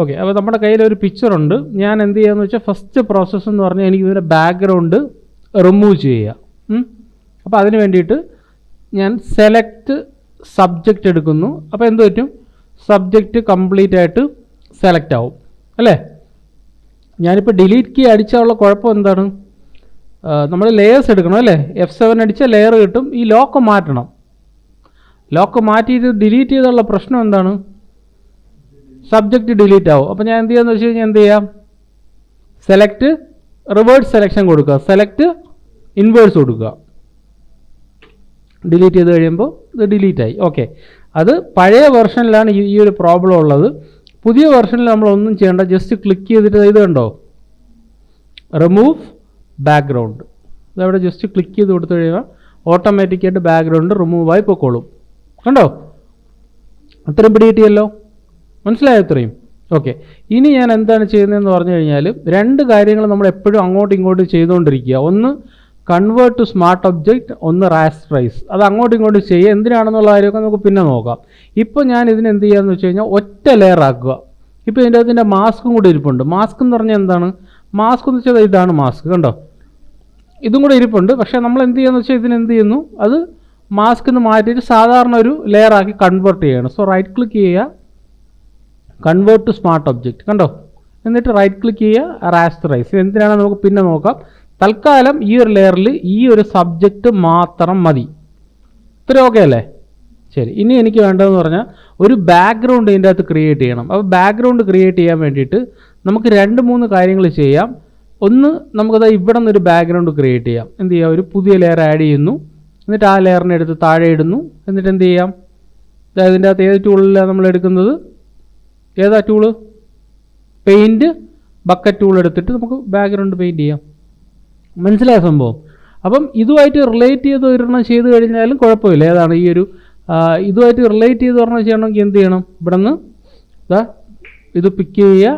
Okay, അപ്പോൾ നമ്മുടെ കയ്യിലൊരു പിക്ചറുണ്ട്. ഞാൻ എന്ത് ചെയ്യാന്ന് വെച്ചാൽ ഫസ്റ്റ് പ്രോസസ്സ് എന്ന് പറഞ്ഞാൽ എനിക്ക് ഇതിൻ്റെ ബാക്ക്ഗ്രൗണ്ട് റിമൂവ് ചെയ്യുക. അപ്പോൾ അതിന് വേണ്ടിയിട്ട് ഞാൻ സെലക്ട് സബ്ജക്റ്റ് എടുക്കുന്നു. അപ്പോൾ എന്ത് പറ്റും, സബ്ജക്റ്റ് കംപ്ലീറ്റ് ആയിട്ട് സെലക്ട് ആവും അല്ലേ. ഞാനിപ്പോൾ ഡിലീറ്റ് കീ അടിച്ചാലുള്ള കുഴപ്പം എന്താണ്, നമ്മൾ ലെയേഴ്സ് എടുക്കണം അല്ലേ. F7 അടിച്ചാൽ ലെയർ കിട്ടും. ഈ ലോക്ക് മാറ്റണം. ലോക്ക് മാറ്റിയിട്ട് ഡിലീറ്റ് ചെയ്തുള്ള പ്രശ്നം എന്താണ്, സബ്ജക്റ്റ് ഡിലീറ്റ് ആവും. അപ്പോൾ ഞാൻ എന്ത് ചെയ്യാന്ന് വെച്ച് കഴിഞ്ഞാൽ എന്ത് ചെയ്യാം, സെലക്ട് റിവേഴ്സ് സെലക്ഷൻ കൊടുക്കുക, സെലക്ട് ഇൻവേഴ്സ് കൊടുക്കുക. ഡിലീറ്റ് ചെയ്ത് കഴിയുമ്പോൾ ഇത് ഡിലീറ്റായി. ഓക്കെ, അത് പഴയ വെർഷനിലാണ് ഈ ഒരു പ്രോബ്ലം ഉള്ളത്. പുതിയ വെർഷനിൽ നമ്മളൊന്നും ചെയ്യേണ്ട, ജസ്റ്റ് ക്ലിക്ക് ചെയ്തിട്ട് ഇത് കണ്ടോ, റിമൂവ് ബാക്ക്ഗ്രൗണ്ട്. ഇതവിടെ ജസ്റ്റ് ക്ലിക്ക് ചെയ്ത് കൊടുത്തു കഴിയുമ്പോൾ ഓട്ടോമാറ്റിക്കായിട്ട് ബാക്ക്ഗ്രൗണ്ട് റിമൂവ് ആയി പൊക്കോളും. കണ്ടോ, അത്രയും പിടികിട്ടിയല്ലോ, മനസ്സിലായോ ഇത്രയും? ഓക്കെ, ഇനി ഞാൻ എന്താണ് ചെയ്യുന്നതെന്ന് പറഞ്ഞു കഴിഞ്ഞാൽ രണ്ട് കാര്യങ്ങൾ നമ്മൾ എപ്പോഴും അങ്ങോട്ടും ഇങ്ങോട്ടും ചെയ്തുകൊണ്ടിരിക്കുക. ഒന്ന് കൺവേർട്ട് ടു സ്മാർട്ട് ഒബ്ജക്റ്റ്, ഒന്ന് റാസ്റ്ററൈസ്. അത് അങ്ങോട്ടും ഇങ്ങോട്ടും ചെയ്യുക. എന്തിനാണെന്നുള്ള കാര്യമൊക്കെ നമുക്ക് പിന്നെ നോക്കാം. ഇപ്പോൾ ഞാൻ ഇതിന് എന്ത് ചെയ്യാന്ന് വെച്ച് കഴിഞ്ഞാൽ ഒറ്റ ലെയർ ആക്കുക. ഇപ്പോൾ ഇതിൻ്റെ അതിൻ്റെ മാസ്കും കൂടി ഇരിപ്പുണ്ട്. മാസ്ക് എന്ന് പറഞ്ഞാൽ എന്താണ്, മാസ്ക് എന്ന് വെച്ചാൽ ഇതാണ് മാസ്ക്, കണ്ടോ, ഇതും കൂടെ ഇരിപ്പുണ്ട്. പക്ഷേ നമ്മൾ എന്ത് ചെയ്യാന്ന് വെച്ചാൽ ഇതിന് എന്ത് ചെയ്യുന്നു, അത് മാസ്ക് എന്ന് മാറ്റിയിട്ട് സാധാരണ ഒരു ലെയർ ആക്കി കൺവേർട്ട് ചെയ്യണം. സോ റൈറ്റ് ക്ലിക്ക് ചെയ്യുക, കൺവേർട്ട് ടു സ്മാർട്ട് ഒബ്ജക്റ്റ്, കണ്ടോ, എന്നിട്ട് റൈറ്റ് ക്ലിക്ക് ചെയ്യുക, റാസ്റ്ററൈസ്. എന്തിനാണ് നമുക്ക് പിന്നെ നോക്കാം. തൽക്കാലം ഈ ഒരു ലെയറിൽ ഈ ഒരു സബ്ജക്റ്റ് മാത്രം മതി. ഇത്ര ഓക്കെ അല്ലേ? ശരി, ഇനി എനിക്ക് വേണ്ടതെന്ന് പറഞ്ഞാൽ ഒരു ബാക്ക്ഗ്രൗണ്ട് ഇതിൻ്റെ അകത്ത് ക്രിയേറ്റ് ചെയ്യണം. അപ്പോൾ ബാക്ക്ഗ്രൗണ്ട് ക്രിയേറ്റ് ചെയ്യാൻ വേണ്ടിയിട്ട് നമുക്ക് 2-3 കാര്യങ്ങൾ ചെയ്യാം. ഒന്ന്, നമുക്കത് ഇവിടെ നിന്നൊരു ബാക്ക്ഗ്രൗണ്ട് ക്രിയേറ്റ് ചെയ്യാം. എന്ത് ചെയ്യാം, ഒരു പുതിയ ലെയർ ആഡ് ചെയ്യുന്നു, എന്നിട്ട് ആ ലെയറിനെ എടുത്ത് താഴെ ഇടുന്നു. എന്നിട്ട് എന്ത് ചെയ്യാം, ഇതിൻ്റെ അകത്ത് ഏത് ടൂളിലാണ് നമ്മൾ എടുക്കുന്നത്, ഏതാ ടൂള്, പെയിൻറ്റ് ബക്കറ്റ് ടൂൾ എടുത്തിട്ട് നമുക്ക് ബാക്ക്ഗ്രൗണ്ട് പെയിൻറ്റ് ചെയ്യാം. മനസ്സിലായ സംഭവം? അപ്പം ഇതുമായിട്ട് റിലേറ്റ് ചെയ്ത് ഒരെണ്ണം ചെയ്ത് കഴിഞ്ഞാലും കുഴപ്പമില്ല. ഏതാണ് ഈ ഒരു ഇതുമായിട്ട് റിലേറ്റ് ചെയ്ത് ഒരെണ്ണം ചെയ്യണമെങ്കിൽ എന്ത് ചെയ്യണം, ഇവിടെ നിന്ന് ഇതാ ഇത് പിക്ക് ചെയ്യുക,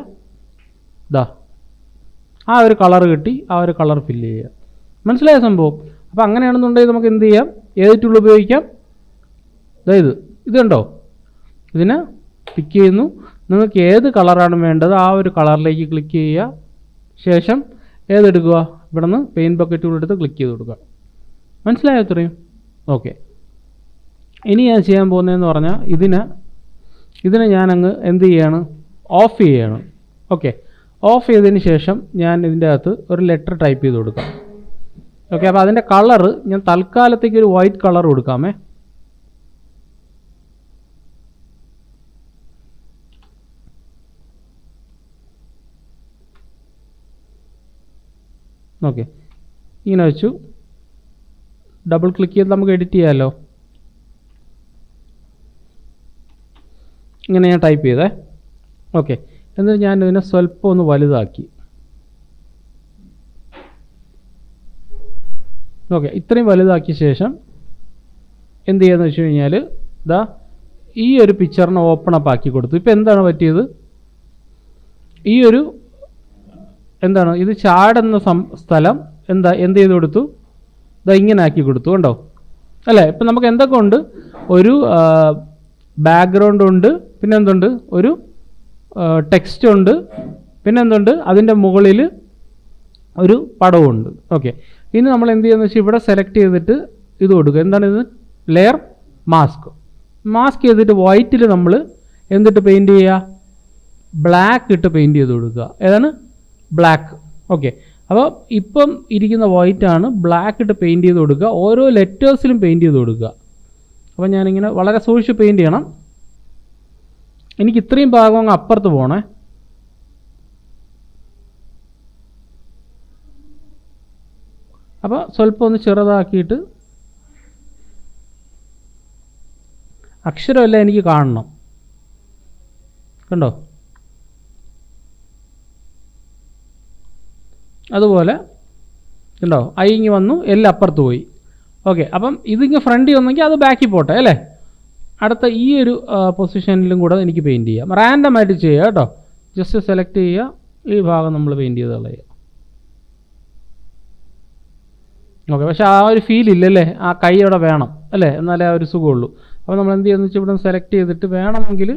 ഇതാ ആ ഒരു കളർ കിട്ടി, ആ ഒരു കളർ ഫില്ല് ചെയ്യുക. മനസ്സിലായ സംഭവം? അപ്പോൾ അങ്ങനെയാണെന്നുണ്ടെങ്കിൽ നമുക്ക് എന്ത് ചെയ്യാം, ഏത് ടൂൾ ഉപയോഗിക്കാം, അതായത് ഇത് കണ്ടോ, ഇതിനെ പിക്ക് ചെയ്യുന്നു. നിങ്ങൾക്ക് ഏത് കളറാണ് വേണ്ടത് ആ ഒരു കളറിലേക്ക് ക്ലിക്ക് ചെയ്യുക. ശേഷം ഏതെടുക്കുക, ഇവിടെ നിന്ന് പെയിൻറ്റ് ബക്കറ്റ് ടൂൾ എടുത്ത് ക്ലിക്ക് ചെയ്ത് കൊടുക്കുക. മനസ്സിലായോ ഇത്രയും? ഓക്കെ, ഇനി ഞാൻ ചെയ്യാൻ പോകുന്നതെന്ന് പറഞ്ഞാൽ ഇതിനെ ഞാനങ്ങ് എന്ത് ചെയ്യാണ്, ഓഫ് ചെയ്യാണ്. ഓക്കെ, ഓഫ് ചെയ്തതിന് ശേഷം ഞാൻ ഇതിൻ്റെ അകത്ത് ഒരു ലെറ്റർ ടൈപ്പ് ചെയ്ത് കൊടുക്കാം. ഓക്കെ, അപ്പോൾ അതിൻ്റെ കളറ് ഞാൻ തൽക്കാലത്തേക്ക് ഒരു വൈറ്റ് കളർ കൊടുക്കാമേ. ഓക്കെ, ഇങ്ങനെ വെച്ചു. ഡബിൾ ക്ലിക്ക് ചെയ്ത് നമുക്ക് എഡിറ്റ് ചെയ്യാമല്ലോ. ഇങ്ങനെ ഞാൻ ടൈപ്പ് ചെയ്തേ. ഓക്കെ, എന്നിട്ട് ഞാൻ ഇതിനെ സ്വല്പം ഒന്ന് വലുതാക്കി. ഓക്കെ, ഇത്രയും വലുതാക്കിയ ശേഷം എന്ത് ചെയ്യാന്ന് വെച്ച് കഴിഞ്ഞാൽ ഇതാ ഈ ഒരു പിക്ചറിനെ ഓപ്പൺ അപ്പ് ആക്കി കൊടുത്തു. ഇപ്പോൾ എന്താണ് പറ്റിയത്, ഈ ഒരു എന്താണ് ഇത് ചാടുന്ന സ്ഥലം എന്ത് ചെയ്ത് കൊടുത്തു, ഇതാ ഇങ്ങനെ ആക്കി കൊടുത്തു, കണ്ടോ അല്ലേ. ഇപ്പം നമുക്ക് എന്തൊക്കെ ഉണ്ട്, ഒരു ബാക്ക്ഗ്രൗണ്ട് ഉണ്ട്, പിന്നെ എന്തുണ്ട്, ഒരു ടെക്സ്റ്റ് ഉണ്ട്, പിന്നെ എന്തുണ്ട്, അതിൻ്റെ മുകളിൽ ഒരു പടവുമുണ്ട്. ഓക്കെ, ഇനി നമ്മൾ എന്ത് ചെയ്യുന്നത് വെച്ചാൽ ഇവിടെ സെലക്ട് ചെയ്തിട്ട് ഇത് കൊടുക്കുക. എന്താണിത്, ലെയർ മാസ്ക് ചെയ്തിട്ട് വൈറ്റിൽ നമ്മൾ എന്തിട്ട് പെയിൻറ്റ് ചെയ്യുക, ബ്ലാക്ക് ഇട്ട് പെയിൻറ്റ് ചെയ്ത് കൊടുക്കുക. ഏതാണ്, ബ്ലാക്ക്. ഓക്കെ, അപ്പോൾ ഇപ്പം ഇരിക്കുന്ന വൈറ്റാണ്, ബ്ലാക്ക് ഇട്ട് പെയിൻറ്റ് ചെയ്ത് കൊടുക്കുക. ഓരോ ലെറ്റേഴ്സിലും പെയിൻറ്റ് ചെയ്ത് കൊടുക്കുക. അപ്പോൾ ഞാനിങ്ങനെ വളരെ സൂക്ഷിച്ച് പെയിൻറ്റ് ചെയ്യണം. എനിക്ക് ഇത്രയും ഭാഗം അങ്ങ് അപ്പുറത്ത് പോകണേ. അപ്പോൾ സ്വല്പം ഒന്ന് ചെറുതാക്കിയിട്ട് അക്ഷരമല്ല എനിക്ക് കാണണം, കണ്ടോ. അതുപോലെ കണ്ടോ, ഐ ഇങ്ങ് വന്നു, എല്ലാം അപ്പുറത്ത് പോയി. ഓക്കെ, അപ്പം ഇതിങ്ങ് ഫ്രണ്ടിൽ വന്നെങ്കിൽ അത് ബാക്കിൽ പോട്ടെ അല്ലേ. അടുത്ത ഈ ഒരു പൊസിഷനിലും കൂടെ എനിക്ക് പെയിൻറ്റ് ചെയ്യാം. റാൻഡമായിട്ട് ചെയ്യുക കേട്ടോ. ജസ്റ്റ് സെലക്ട് ചെയ്യുക, ഈ ഭാഗം നമ്മൾ പെയിൻറ്റ് ചെയ്ത് കളയുക. ഓക്കെ, പക്ഷേ ആ ഒരു ഫീൽ ഇല്ലല്ലേ, ആ കൈ അവിടെ വേണം അല്ലേ, എന്നാലേ ആ ഒരു സുഖമുള്ളൂ. അപ്പോൾ നമ്മൾ എന്ത് ചെയ്യുന്നത് വെച്ചാൽ ഇവിടെ സെലക്ട് ചെയ്തിട്ട് വേണമെങ്കിൽ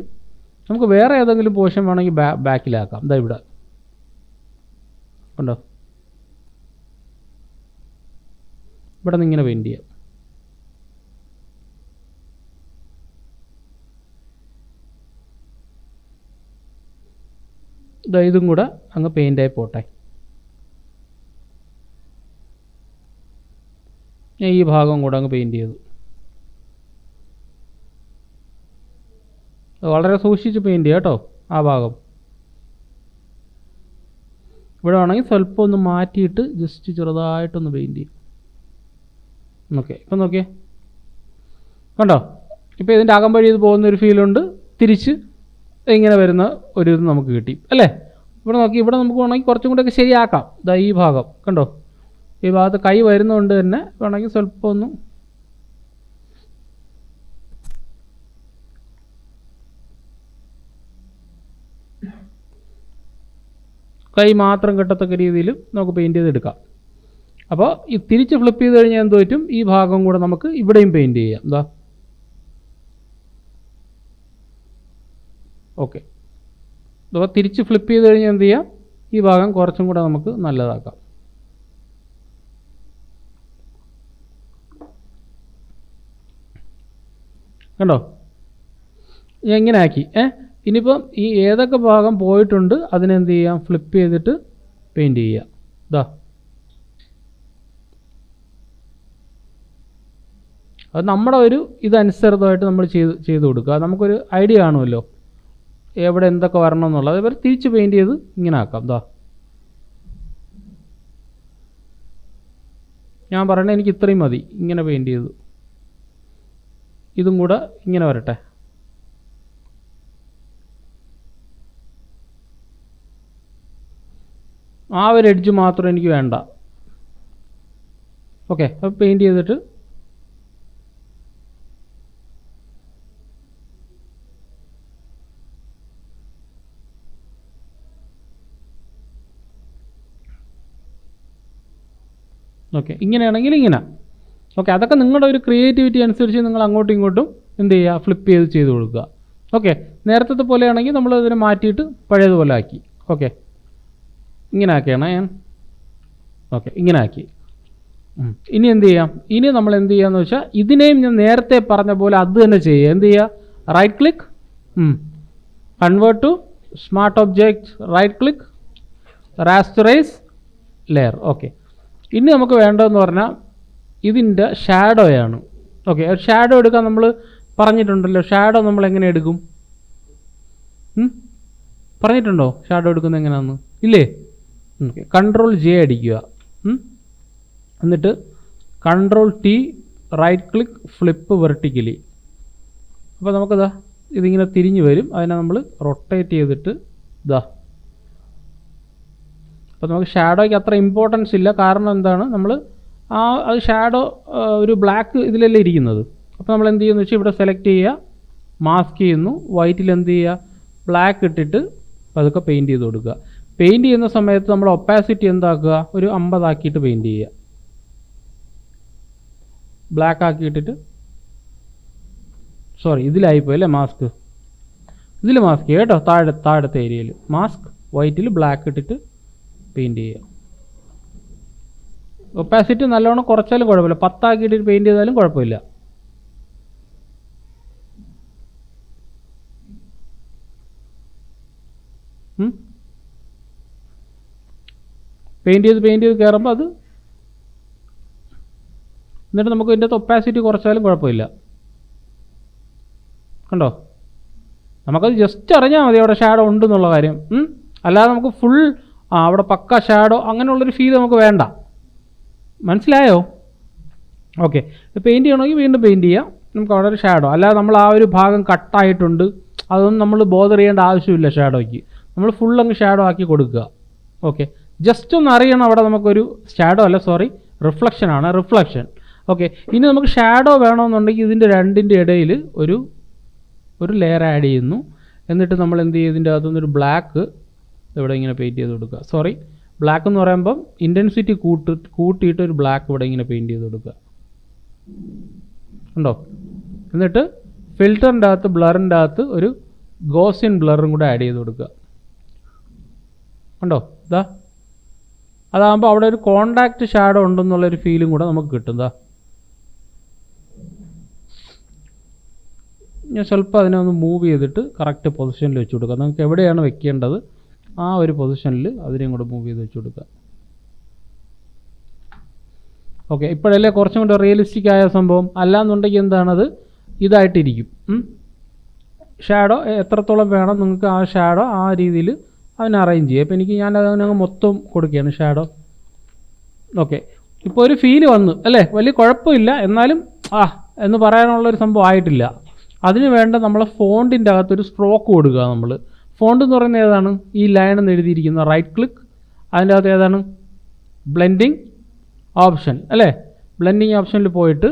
നമുക്ക് വേറെ ഏതെങ്കിലും പോർഷൻ വേണമെങ്കിൽ ബാക്കിലാക്കാം. ഇതാ ഇവിടെ ഉണ്ടോ, ഇവിടെ നിന്ന് ഇങ്ങനെ പെയിൻറ്റ് ചെയ്യാം. ഇതും കൂടെ അങ്ങ് പെയിൻ്റായി പോട്ടെ. ഞാൻ ഈ ഭാഗം കൂടെ അങ്ങ് പെയിൻറ്റ് ചെയ്തു. വളരെ സൂക്ഷിച്ച് പെയിൻറ്റ് ചെയ്യുക കേട്ടോ ആ ഭാഗം. ഇവിടെ വേണമെങ്കിൽ സ്വല്പം ഒന്ന് മാറ്റിയിട്ട് ജസ്റ്റ് ചെറുതായിട്ടൊന്ന് പെയിൻറ്റ് ചെയ്യും. ഓക്കെ, ഇപ്പം നോക്കിയേ കണ്ടോ, ഇപ്പോൾ ഇതിൻ്റെ അകം വഴി ഇത് പോകുന്നൊരു ഫീലുണ്ട്, തിരിച്ച് ഇങ്ങനെ വരുന്ന ഒരു ഇത് നമുക്ക് കിട്ടി അല്ലേ. ഇവിടെ നോക്കി, ഇവിടെ നമുക്ക് വേണമെങ്കിൽ കുറച്ചും കൂടെയൊക്കെ ശരിയാക്കാം. ഇതാ ഈ ഭാഗം കണ്ടോ, ഈ ഭാഗത്ത് കൈ വരുന്നതുകൊണ്ട് തന്നെ വേണമെങ്കിൽ സ്വല്പം ഒന്ന് കൈ മാത്രം കിട്ടത്തക്ക രീതിയിൽ നമുക്ക് പെയിൻറ്റ് ചെയ്തെടുക്കാം. അപ്പോൾ ഈ തിരിച്ച് ഫ്ലിപ്പ് ചെയ്ത് കഴിഞ്ഞാൽ എന്ത് പറ്റും, ഈ ഭാഗം കൂടെ നമുക്ക് ഇവിടെയും പെയിൻറ്റ് ചെയ്യാം. എന്താ ഓക്കെ, അപ്പോൾ തിരിച്ച് ഫ്ലിപ്പ് ചെയ്ത് കഴിഞ്ഞാൽ എന്ത് ചെയ്യാം, ഈ ഭാഗം കുറച്ചും കൂടെ നമുക്ക് നല്ലതാക്കാം. കണ്ടോ, എങ്ങനെ ആക്കി. ഇനിയിപ്പം ഈ ഏതൊക്കെ ഭാഗം പോയിട്ടുണ്ട് അതിനെന്ത് ചെയ്യാം, ഫ്ലിപ്പ് ചെയ്തിട്ട് പെയിൻറ്റ് ചെയ്യുക. ഇതാ അത് നമ്മുടെ ഒരു ഇതനുസൃതമായിട്ട് നമ്മൾ ചെയ്ത് കൊടുക്കുക. നമുക്കൊരു ഐഡിയ കാണുമല്ലോ എവിടെ എന്തൊക്കെ വരണം എന്നുള്ളത്. അതേപോലെ തിരിച്ച് പെയിൻറ്റ് ചെയ്ത് ഇങ്ങനെ ആക്കാം. ഇതാ ഞാൻ പറയണേ എനിക്ക് ഇത്രയും മതി, ഇങ്ങനെ പെയിൻറ്റ് ചെയ്തു. ഇതും കൂടെ ഇങ്ങനെ വരട്ടെ. ആ ഒരു എഡ്ജ് മാത്രം എനിക്ക് വേണ്ട. ഓക്കെ, അപ്പോൾ പെയിൻറ്റ് ചെയ്തിട്ട് ഓക്കെ ഇങ്ങനെയാണെങ്കിൽ ഇങ്ങനെ. ഓക്കെ, അതൊക്കെ നിങ്ങളുടെ ഒരു ക്രിയേറ്റിവിറ്റി അനുസരിച്ച് നിങ്ങൾ അങ്ങോട്ടും ഇങ്ങോട്ടും എന്ത് ചെയ്യുക, ഫ്ലിപ്പ് ചെയ്ത് കൊടുക്കുക. ഓക്കെ, നേരത്തെ പോലെയാണെങ്കിൽ നമ്മൾ അതിനെ മാറ്റിയിട്ട് പഴയതുപോലെ ആക്കി. ഓക്കെ, ഇങ്ങനെ ആക്കിയാണ് ഞാൻ. ഓക്കെ, ഇങ്ങനെ ആക്കി. ഇനി എന്ത് ചെയ്യാം, ഇനി നമ്മൾ എന്ത് ചെയ്യാന്ന് വെച്ചാൽ ഇതിനെയും ഞാൻ നേരത്തെ പറഞ്ഞ പോലെ അത് തന്നെ ചെയ്യുക. എന്ത് ചെയ്യുക, right click, convert to smart object, right click, rasterize layer. Okay, ഇനി നമുക്ക് വേണ്ടതെന്ന് പറഞ്ഞാൽ ഇതിൻ്റെ ഷാഡോയാണ്. ഓക്കെ, ഷാഡോ എടുക്കാൻ നമ്മൾ പറഞ്ഞിട്ടുണ്ടല്ലോ. ഷാഡോ നമ്മൾ എങ്ങനെ എടുക്കും, പറഞ്ഞിട്ടുണ്ടോ ഷാഡോ എടുക്കുന്നത് എങ്ങനെയാണെന്ന്? ഇല്ലേ? ഓക്കെ, കൺട്രോൾ ജെ അടിക്കുക, എന്നിട്ട് control T, right click, flip vertically. അപ്പോൾ നമുക്കിതാ ഇതിങ്ങനെ തിരിഞ്ഞ് വരും. അതിനെ നമ്മൾ റൊട്ടേറ്റ് ചെയ്തിട്ട് ഇതാ. അപ്പോൾ നമുക്ക് ഷാഡോയ്ക്ക് അത്ര ഇമ്പോർട്ടൻസ് ഇല്ല. കാരണം എന്താണ്, നമ്മൾ അത് ഷാഡോ ഒരു ബ്ലാക്ക് ഇതിലല്ലേ ഇരിക്കുന്നത്. അപ്പോൾ നമ്മൾ എന്ത് ചെയ്യുമെന്ന് വെച്ചാൽ ഇവിടെ സെലക്ട് ചെയ്യുക, മാസ്ക് ചെയ്യുന്നു, വൈറ്റിൽ എന്ത് ചെയ്യുക, ബ്ലാക്ക് ഇട്ടിട്ട് അതൊക്കെ പെയിൻറ്റ് ചെയ്ത് കൊടുക്കുക. പെയിൻറ്റ് ചെയ്യുന്ന സമയത്ത് നമ്മൾ ഒപ്പാസിറ്റി എന്താക്കുക, ഒരു 50 ആക്കിയിട്ട് പെയിൻറ്റ് ചെയ്യുക. ബ്ലാക്ക് ആക്കിയിട്ടിട്ട്, സോറി ഇതിലായിപ്പോയി അല്ലേ മാസ്ക്, ഇതിൽ മാസ്ക് ചെയ്യുക കേട്ടോ. താഴത്തെ ഏരിയയിൽ മാസ്ക്, വൈറ്റിൽ ബ്ലാക്ക് ഇട്ടിട്ട് പെയിൻറ്റ് ചെയ്യുക. ഒപ്പാസിറ്റി നല്ലോണം കുറച്ചാലും കുഴപ്പമില്ല, 10 ആക്കിയിട്ട് പെയിൻറ്റ് ചെയ്താലും കുഴപ്പമില്ല. പെയിൻറ്റ് ചെയ്ത് കയറുമ്പോൾ അത്, എന്നിട്ട് നമുക്ക് ഇതിൻ്റെ ഒപ്പാസിറ്റി കുറച്ചാലും കുഴപ്പമില്ല. കണ്ടോ, നമുക്കത് ജസ്റ്റ് അറിഞ്ഞാൽ മതി അവിടെ ഷാഡോ ഉണ്ടെന്നുള്ള കാര്യം. അല്ലാതെ നമുക്ക് ഫുൾ അവിടെ പക്ക ഷാഡോ അങ്ങനെയുള്ളൊരു ഫീൽ നമുക്ക് വേണ്ട. മനസ്സിലായോ? ഓക്കെ, പെയിൻറ്റ് ചെയ്യണമെങ്കിൽ വീണ്ടും പെയിൻറ്റ് ചെയ്യാം. നമുക്ക് അവിടെ ഒരു ഷാഡോ, അല്ലാതെ നമ്മൾ ആ ഒരു ഭാഗം കട്ടായിട്ടുണ്ട് അതൊന്നും നമ്മൾ ബോദർ ചെയ്യേണ്ട ആവശ്യമില്ല. ഷാഡോയ്ക്ക് നമ്മൾ ഫുൾ അങ്ങ് ഷാഡോ ആക്കി കൊടുക്കുക. ഓക്കെ, ജസ്റ്റ് ഒന്ന് അറിയണം അവിടെ നമുക്കൊരു ഷാഡോ അല്ല, സോറി റിഫ്ലക്ഷനാണ്, റിഫ്ലക്ഷൻ. ഓക്കെ, ഇനി നമുക്ക് ഷാഡോ വേണമെന്നുണ്ടെങ്കിൽ ഇതിൻ്റെ രണ്ടിൻ്റെ ഇടയിൽ ഒരു ലെയർ ആഡ് ചെയ്യുന്നു. എന്നിട്ട് നമ്മൾ എന്ത് ചെയ്യും, ഇതിൻ്റെ അകത്തുനിന്നൊരു ബ്ലാക്ക് ഇവിടെ ഇങ്ങനെ പെയിൻറ്റ് ചെയ്ത് കൊടുക്കുക. സോറി, ബ്ലാക്ക് എന്ന് പറയുമ്പം ഇൻറ്റൻസിറ്റി കൂട്ടിയിട്ട് ഒരു ബ്ലാക്ക് ഇവിടെ ഇങ്ങനെ പെയിൻറ്റ് ചെയ്ത് കൊടുക്കുക. ഉണ്ടോ? എന്നിട്ട് ഫിൽറ്ററിൻ്റെ അകത്ത്, ബ്ലറിൻ്റെ അകത്ത് ഒരു ഗോസിയൻ ബ്ലറും കൂടെ ആഡ് ചെയ്ത് കൊടുക്കുക. കണ്ടോ ഇതാ, അതാകുമ്പോൾ അവിടെ ഒരു കോണ്ടാക്റ്റ് ഷാഡോ ഉണ്ടെന്നുള്ളൊരു ഫീലും കൂടെ നമുക്ക് കിട്ടും. ഇതാ ഞാൻ സ്വല്പം അതിനെ ഒന്ന് മൂവ് ചെയ്തിട്ട് കറക്റ്റ് പൊസിഷനിൽ വെച്ച് കൊടുക്കുക. നമുക്ക് എവിടെയാണ് വെക്കേണ്ടത് ആ ഒരു പൊസിഷനിൽ അതിനെയും കൂടെ മൂവ് ചെയ്ത് വെച്ച് കൊടുക്കുക. ഓക്കെ, ഇപ്പോഴല്ലേ കുറച്ചും കൂടെ റിയലിസ്റ്റിക് ആയ സംഭവം. അല്ലാന്നുണ്ടെങ്കിൽ എന്താണത് ഇതായിട്ടിരിക്കും. ഷാഡോ എത്രത്തോളം വേണം നിങ്ങൾക്ക് ആ ഷാഡോ ആ രീതിയിൽ അതിനെ അറേഞ്ച് ചെയ്യുക. അപ്പോൾ എനിക്ക് ഞാൻ അതിനങ്ങ് മൊത്തം കൊടുക്കുകയാണ് ഷാഡോ. ഓക്കെ, ഇപ്പോൾ ഒരു ഫീല് വന്നു അല്ലേ, വലിയ കുഴപ്പമില്ല, എന്നാലും എന്ന് പറയാനുള്ളൊരു സംഭവം ആയിട്ടില്ല. അതിന് വേണ്ട നമ്മൾ ഫോണ്ടിൻ്റെ അകത്തൊരു സ്ട്രോക്ക് കൊടുക്കുക. നമ്മൾ ഫോണ്ട് എന്ന് പറയുന്നത് ഏതാണ്, ഈ ലൈൻ എന്ന് എഴുതിയിരിക്കുന്ന റൈറ്റ് ക്ലിക്ക്, അതിൻ്റെ അകത്ത് ഏതാണ് ബ്ലെൻഡിങ് ഓപ്ഷൻ അല്ലേ. ബ്ലെൻഡിങ് ഓപ്ഷനിൽ പോയിട്ട്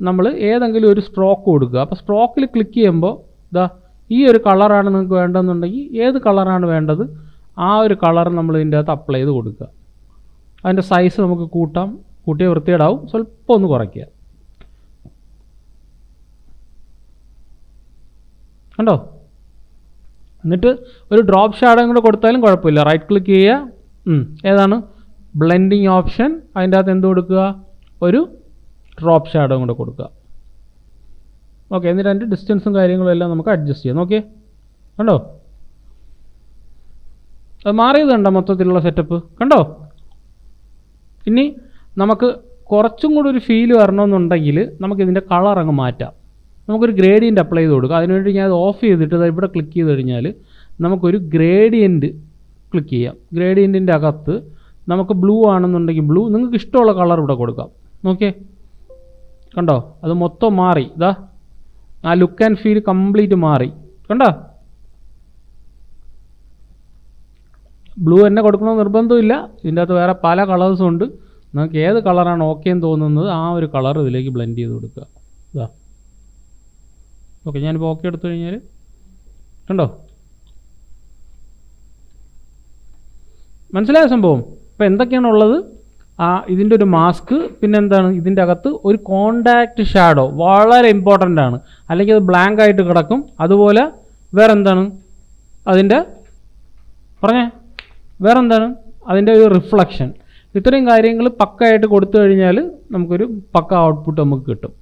നമ്മൾ ഏതെങ്കിലും ഒരു സ്ട്രോക്ക് കൊടുക്കുക. അപ്പോൾ സ്ട്രോക്കിൽ ക്ലിക്ക് ചെയ്യുമ്പോൾ ഇതാ ഈ ഒരു കളറാണ് നിങ്ങൾക്ക് വേണ്ടതെന്നുണ്ടെങ്കിൽ ഏത് കളറാണ് വേണ്ടത് ആ ഒരു കളർ നമ്മൾ ഇതിൻ്റെ അകത്ത് അപ്ലൈ ചെയ്ത് കൊടുക്കുക. അതിൻ്റെ സൈസ് നമുക്ക് കൂട്ടാം, കൂട്ടിയ വൃത്തികേടാവും, സ്വല്പം ഒന്ന് കുറയ്ക്കുക. കണ്ടോ, എന്നിട്ട് ഒരു ഡ്രോപ്പ് ഷാഡോ കൂടെ കൊടുത്താലും കുഴപ്പമില്ല. റൈറ്റ് ക്ലിക്ക് ചെയ്യുക, ഏതാണ് ബ്ലെൻഡിങ് ഓപ്ഷൻ, അതിൻ്റെ അകത്ത് എന്ത് കൊടുക്കുക, ഒരു ഡ്രോപ്പ് ഷാഡോ കൂടെ കൊടുക്കുക. ഓക്കെ, എന്നിട്ട് അതിൻ്റെ ഡിസ്റ്റൻസും കാര്യങ്ങളും എല്ലാം നമുക്ക് അഡ്ജസ്റ്റ് ചെയ്യാം. ഓക്കെ, കണ്ടോ അത് മാറിയത് കണ്ടോ മൊത്തത്തിലുള്ള സെറ്റപ്പ് കണ്ടോ. ഇനി നമുക്ക് കുറച്ചും കൂടി ഒരു ഫീല് വരണമെന്നുണ്ടെങ്കിൽ നമുക്കിതിൻ്റെ കളർ അങ്ങ് മാറ്റാം. നമുക്കൊരു ഗ്രേഡിയൻ്റ് അപ്ലൈ ചെയ്ത് കൊടുക്കുക. അതിനുവേണ്ടി ഞാൻ അത് ഓഫ് ചെയ്തിട്ട് ഇവിടെ ക്ലിക്ക് ചെയ്ത് കഴിഞ്ഞാൽ നമുക്കൊരു ഗ്രേഡിയൻറ്റ് ക്ലിക്ക് ചെയ്യാം. ഗ്രേഡിയൻറ്റിൻ്റെ അകത്ത് നമുക്ക് ബ്ലൂ ആണെന്നുണ്ടെങ്കിൽ ബ്ലൂ, നിങ്ങൾക്ക് ഇഷ്ടമുള്ള കളർ ഇവിടെ കൊടുക്കാം. ഓക്കെ, കണ്ടോ അത് മൊത്തം മാറി. ഇതാ ആ ലുക്ക് ആൻഡ് ഫീൽ കംപ്ലീറ്റ് മാറി. കണ്ടോ, ബ്ലൂ തന്നെ കൊടുക്കണമെന്ന് നിർബന്ധമില്ല. ഇതിൻ്റെ അകത്ത് വേറെ പല കളേഴ്സും ഉണ്ട്. നിങ്ങൾക്ക് ഏത് കളറാണ് ഓക്കെ എന്ന് തോന്നുന്നത് ആ ഒരു കളർ ഇതിലേക്ക് ബ്ലെൻഡ് ചെയ്ത് കൊടുക്കുക. ഇതാ ഓക്കെ, ഞാനിപ്പോൾ ഓക്കെ എടുത്തു കഴിഞ്ഞാൽ കണ്ടോ മനസ്സിലായ സംഭവം. ഇപ്പോൾ എന്തൊക്കെയാണ് ഉള്ളത്, ഇതിൻ്റെ ഒരു മാസ്ക്, പിന്നെ എന്താണ് ഇതിൻ്റെ അകത്ത് ഒരു കോണ്ടാക്റ്റ് ഷാഡോ വളരെ ഇമ്പോർട്ടൻ്റ് ആണ്, അല്ലെങ്കിൽ അത് ബ്ലാങ്ക് ആയിട്ട് കിടക്കും. അതുപോലെ വേറെന്താണ് അതിൻ്റെ വേറെന്താണ് അതിൻ്റെ ഒരു റിഫ്ലക്ഷൻ. ഇത്രയും കാര്യങ്ങൾ പക്കയായിട്ട് കൊടുത്തു കഴിഞ്ഞാൽ നമുക്കൊരു പക്ക ഔട്ട്പുട്ട് നമുക്ക് കിട്ടും.